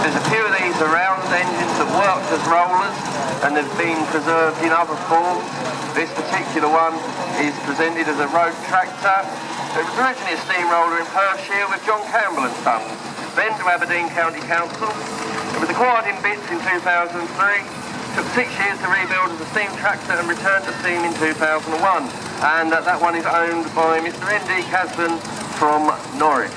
There's a few of these around, engines that worked as rollers and have been preserved in other forms. This particular one is presented as a road tractor. It was originally a steamroller in Perthshire with John Campbell and Sons, then to Aberdeen County Council. It was acquired in bits in 2003, took 6 years to rebuild as a steam tractor and returned to steam in 2001. And that one is owned by Mr. N.D. Casban from Norwich.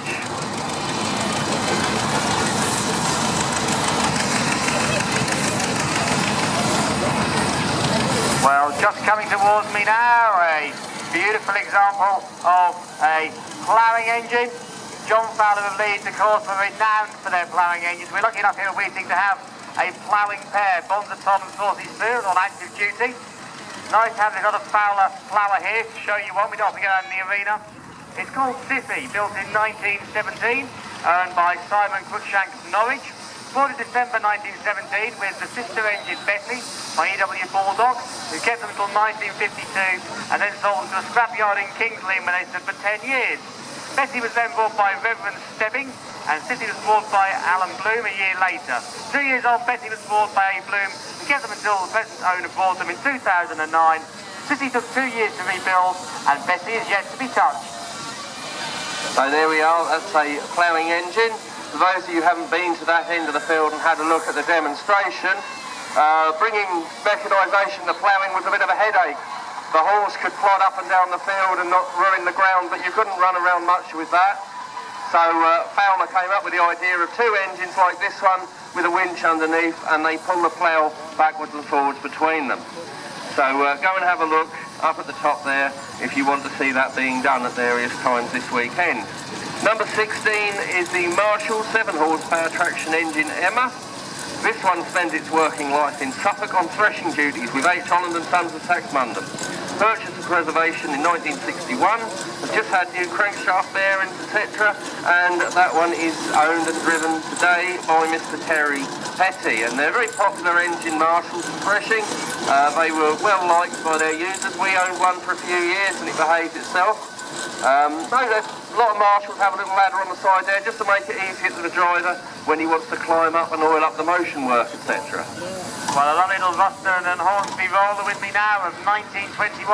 Well, just coming towards me now, a beautiful example of a ploughing engine. John Fowler of Leeds, of course, are renowned for their ploughing engines. We're lucky enough here at Weeting to have a ploughing pair, Bonza Tom and Saucy Spears, on active duty. Nice to have another Fowler plougher here to show you one. We don't have to go out in the arena. It's called Sissy, built in 1917, owned by Simon Cruikshank from Norwich. Bought in December 1917 with the sister engine Betty by E.W. Baldock, who kept them until 1952 and then sold them to a scrapyard in Kingsley when they stood for 10 years. Betty was then bought by Reverend Stebbing and Sissy was bought by Alan Bloom a year later. 2 years old, Betty was bought by A. Bloom and kept them until the present owner bought them in 2009. Sissy took 2 years to rebuild and Betty is yet to be touched. So there we are, that's a ploughing engine. For those of you who haven't been to that end of the field and had a look at the demonstration, bringing mechanisation to ploughing was a bit of a headache. The horse could plod up and down the field and not ruin the ground, but you couldn't run around much with that. So Fowler came up with the idea of 2 engines like this one with a winch underneath, and they pull the plough backwards and forwards between them. So go and have a look up at the top there if you want to see that being done at various times this weekend. Number 16 is the Marshall 7 horsepower traction engine Emma. This one spent its working life in Suffolk on threshing duties with H. Holland and Sons of Saxmundham. Purchased and preservation in 1961, has just had new crankshaft bearings, etc. And that one is owned and driven today by Mr. Terry Petty. And they're very popular engine Marshalls for threshing. They were well liked by their users. We owned one for a few years and it behaved itself. A lot of Marshalls have a little ladder on the side there just to make it easier to the driver when he wants to climb up and oil up the motion work, etc. Well, a lovely little Ruston and Hornsby roller with me now of 1921.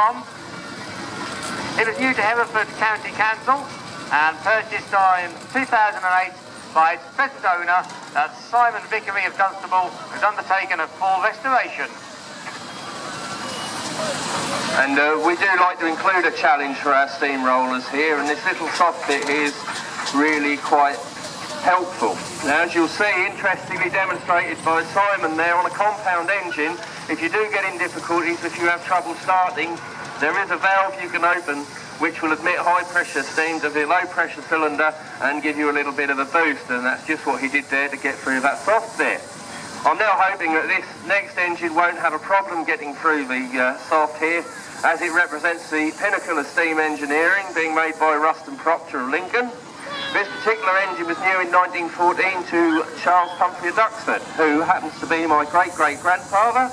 It was new to Hereford County Council and purchased in 2008 by its present owner, that's Simon Vickery of Dunstable, who's undertaken a full restoration. And we do like to include a challenge for our steamrollers here, and this little soft bit is really quite helpful. Now, as you'll see, interestingly demonstrated by Simon there on a compound engine, if you do get in difficulties, if you have trouble starting, there is a valve you can open which will admit high pressure steam to the low pressure cylinder and give you a little bit of a boost, and that's just what he did there to get through that soft bit. I'm now hoping that this next engine won't have a problem getting through the soft here, as it represents the pinnacle of steam engineering being made by Ruston Proctor of Lincoln. This particular engine was new in 1914 to Charles Pumphrey of Duxford, who happens to be my great-great-grandfather,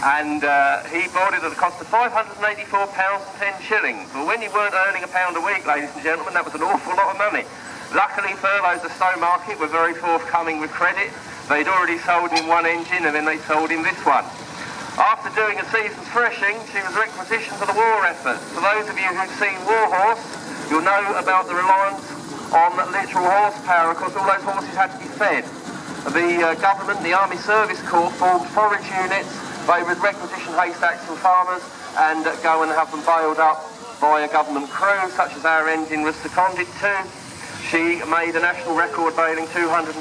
and he bought it at a cost of £584.10. Well, when you weren't earning £1 a week, ladies and gentlemen, that was an awful lot of money. Luckily, Furloughs of Stowmarket were very forthcoming with credit. They'd already sold him one engine and then they sold him this one. After doing a season's threshing, she was requisitioned for the war effort. For those of you who've seen War Horse, you'll know about the reliance on literal horsepower. Of course, all those horses had to be fed. The government, the Army Service Corps, formed forage units. They would requisition haystacks from farmers and go and have them bailed up by a government crew, such as our engine was seconded to. She made a national record baling 242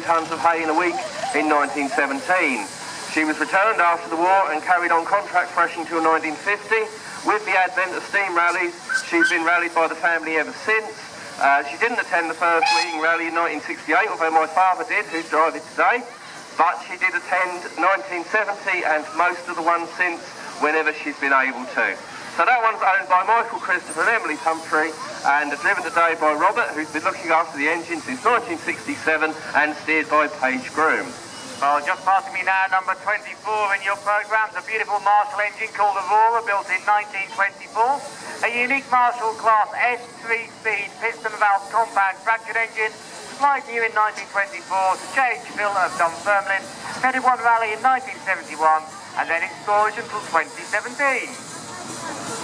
tonnes of hay in a week in 1917. She was returned after the war and carried on contract threshing till 1950. With the advent of steam rallies, she's been rallied by the family ever since. She didn't attend the first Weeting Rally in 1968, although my father did, who's driving today. But she did attend 1970 and most of the ones since, whenever she's been able to. So that one's owned by Michael Christopher and Emily Humphrey and driven today by Robert, who's been looking after the engine since 1967 and steered by Page Groom. Well, just passing me now, number 24 in your programme, a beautiful Marshall engine called Aurora, built in 1924. A unique Marshall class S3 speed piston valve compound fractured engine, supplied new in 1924 to J.H. Phil of Dunfermline, headed one rally in 1971, and then in storage until 2017.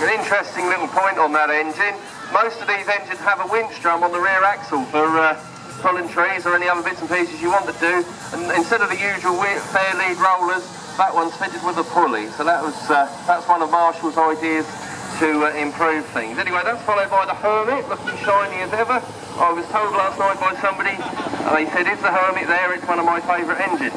An interesting little point on that engine. Most of these engines have a winch drum on the rear axle for pulling trees or any other bits and pieces you want to do. And instead of the usual fair lead rollers, that one's fitted with a pulley. So that's one of Marshall's ideas to improve things. Anyway, that's followed by the Hermit, looking shiny as ever. I was told last night by somebody, they said, is the Hermit there? It's one of my favourite engines.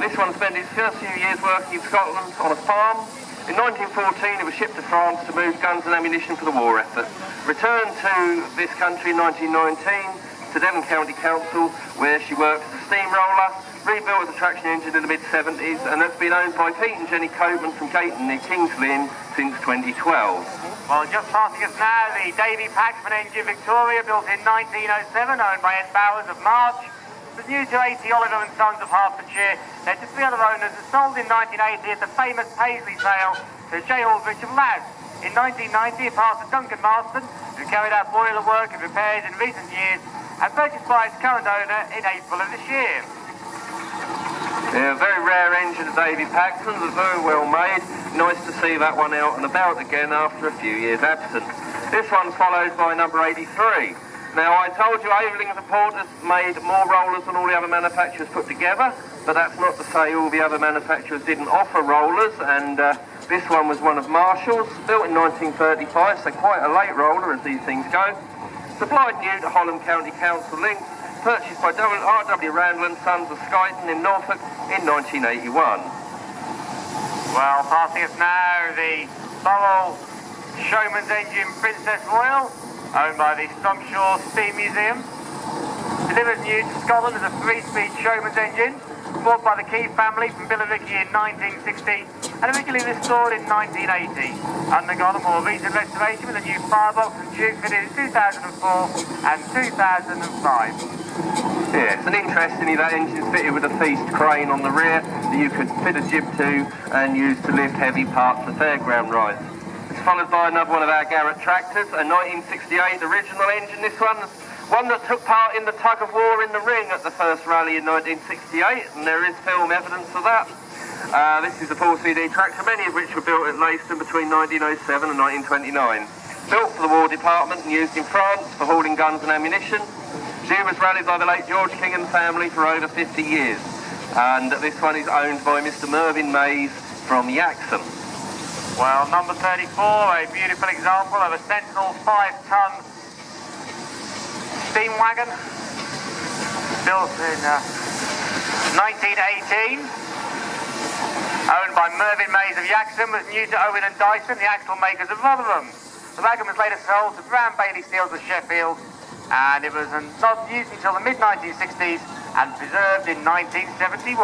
This one spent its first few years working in Scotland on a farm. In 1914 it was shipped to France to move guns and ammunition for the war effort. Returned to this country in 1919 to Devon County Council, where she worked as a steamroller, rebuilt as a traction engine in the mid-70s, and that's been owned by Pete and Jenny Copeman from Caton near Kings Lynn since 2012. Well, just passing us now, the Davy Paxman engine Victoria, built in 1907, owned by Ed Bowers of March. It was new to A.T. Oliver and Sons of Hertfordshire. Led to three other owners and sold in 1980 at the famous Paisley sale to J. Aldrich of Louth. In 1990, it passed to Duncan Marston, who carried out boiler work and repairs in recent years, and purchased by its current owner in April of this year. Yeah, a very rare engine, Davy Paxman, but very well made. Nice to see that one out and about again after a few years absent. This one's followed by number 83. Now, I told you Avelings and Porters made more rollers than all the other manufacturers put together, but that's not to say all the other manufacturers didn't offer rollers, and this one was one of Marshall's, built in 1935, so quite a late roller as these things go. Supplied new to Holland County Council Links, purchased by R.W. Randall and Sons of Skyton in Norfolk in 1981. Well, passing us now, the Burrell Showman's engine Princess Royal, owned by the Strumpshaw Steam Museum. Delivered new to Scotland as a 3-speed Showman's engine, bought by the Key family from Billericay in 1960 and originally restored in 1980. Undergone a more recent restoration with a new firebox and tube fitted in 2004 and 2005. Yes, and interestingly that engine's fitted with a feast crane on the rear that you could fit a jib to and use to lift heavy parts for fairground rides. Followed by another one of our Garrett tractors, a 1968 original engine. This one that took part in the tug of war in the ring at the first rally in 1968, and there is film evidence of that. This is a 4CD tractor, many of which were built at Leiston between 1907 and 1929. Built for the War Department and used in France for hauling guns and ammunition. She was rallied by the late George King and family for over 50 years. And this one is owned by Mr. Mervyn Mays from Yaxham. Well, number 34, a beautiful example of a Sentinel 5-ton steam wagon, built in 1918, owned by Mervyn Mays of Yaxham, was new to Owen and Dyson, the axle makers of Rotherham. The wagon was later sold to Brown Bailey Steels of Sheffield, and it was not used until the mid-1960s and preserved in 1971.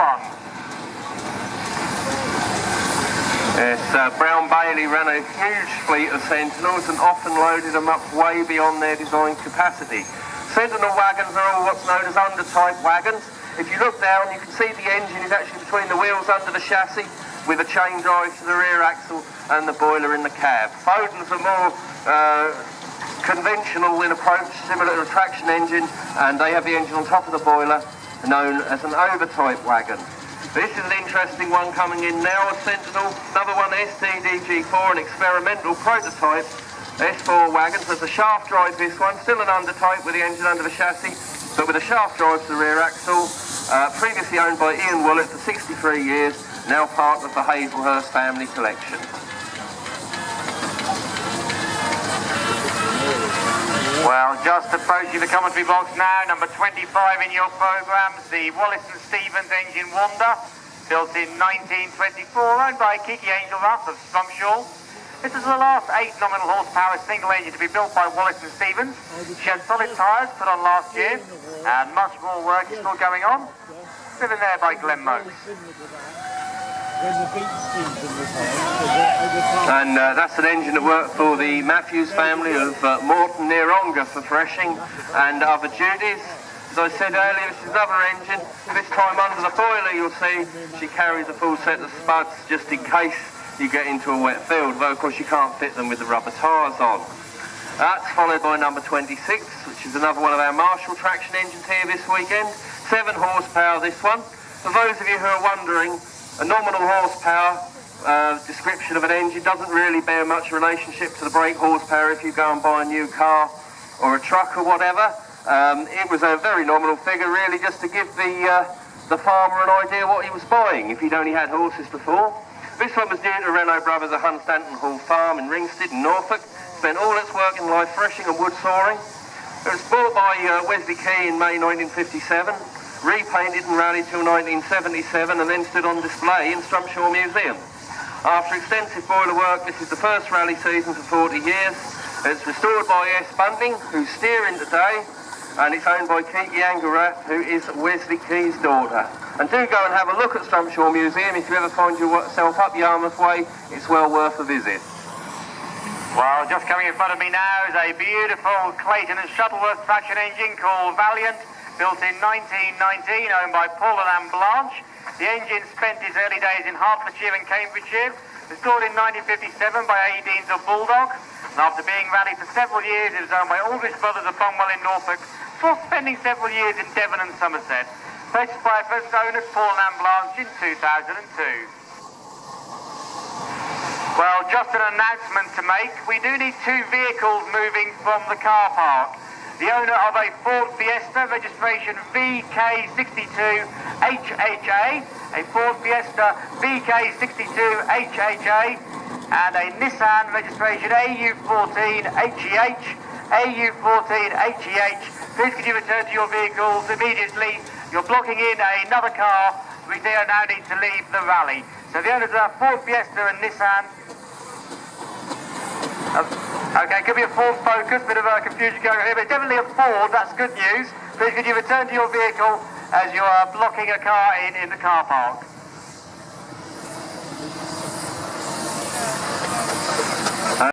Yes, Brown Bailey ran a huge fleet of Sentinels and often loaded them up way beyond their design capacity. Sentinel wagons are all what's known as under-type wagons. If you look down, you can see the engine is actually between the wheels under the chassis with a chain drive to the rear axle and the boiler in the cab. Fodens are more conventional in approach, similar to a traction engine, and they have the engine on top of the boiler, known as an over-type wagon. This is an interesting one coming in now, a Sentinel, another one, STDG4, an experimental prototype S4 wagon. So it's a shaft drive, this one, still an under-type with the engine under the chassis, but with a shaft drive to the rear axle. Previously owned by Ian Willett for 63 years, now part of the Hazelhurst family collection. Well, just approaching the commentary box now, number 25 in your programme, the Wallace & Stevens engine Wonder, built in 1924, owned by Kiki Angel-Ruff of Strumpshaw. This is the last 8 nominal horsepower single engine to be built by Wallace & Stevens. She had solid tyres put on last year, and much more work is still going on. Driven there by Glenn Mose. And that's an engine that worked for the Matthews family of Morton near Ongar for threshing and other duties. As I said earlier, this is another engine. This time under the boiler, you'll see she carries a full set of spuds just in case you get into a wet field, though of course you can't fit them with the rubber tyres on. That's followed by number 26, which is another one of our Marshall traction engines here this weekend. 7 horsepower this one. For those of you who are wondering, a nominal horsepower description of an engine doesn't really bear much relationship to the brake horsepower if you go and buy a new car or a truck or whatever. It was a very nominal figure, really, just to give the farmer an idea what he was buying if he'd only had horses before. This one was new to Renault Brothers at Hunstanton Hall Farm in Ringsted in Norfolk. Spent all its working life threshing and wood sawing. It was bought by Wesley Key in May 1957, repainted and rallied till 1977, and then stood on display in Strumpshaw Museum. After extensive boiler work, this is the first rally season for 40 years. It's restored by S. Bunting, who's steering today, and it's owned by Kiki Angarath, who is Wesley Key's daughter. And do go and have a look at Strumpshaw Museum. If you ever find yourself up Yarmouth Way, it's well worth a visit. Well, just coming in front of me now is a beautiful Clayton and Shuttleworth traction engine called Valiant, built in 1919, owned by Paul and Anne Blanche. The engine spent its early days in Hertfordshire and Cambridgeshire, restored in 1957 by A. Deans of Bulldog, and after being rallied for several years, it was owned by Aldrich Brothers of Bonwell in Norfolk, before spending several years in Devon and Somerset. Purchased by first owners Paul and Anne Blanche in 2002. Well, just an announcement to make. We do need 2 vehicles moving from the car park. The owner of a Ford Fiesta, registration VK62HHA, a Ford Fiesta VK62HHA, and a Nissan registration AU14HEH, AU14HEH. Please could you return to your vehicles immediately? You're blocking in another car, which they now need to leave the rally. So the owners are Ford Fiesta and Nissan. Okay, could be a Ford Focus, bit of a confusion going on here, but definitely a Ford, that's good news. Please could you return to your vehicle as you are blocking a car in the car park.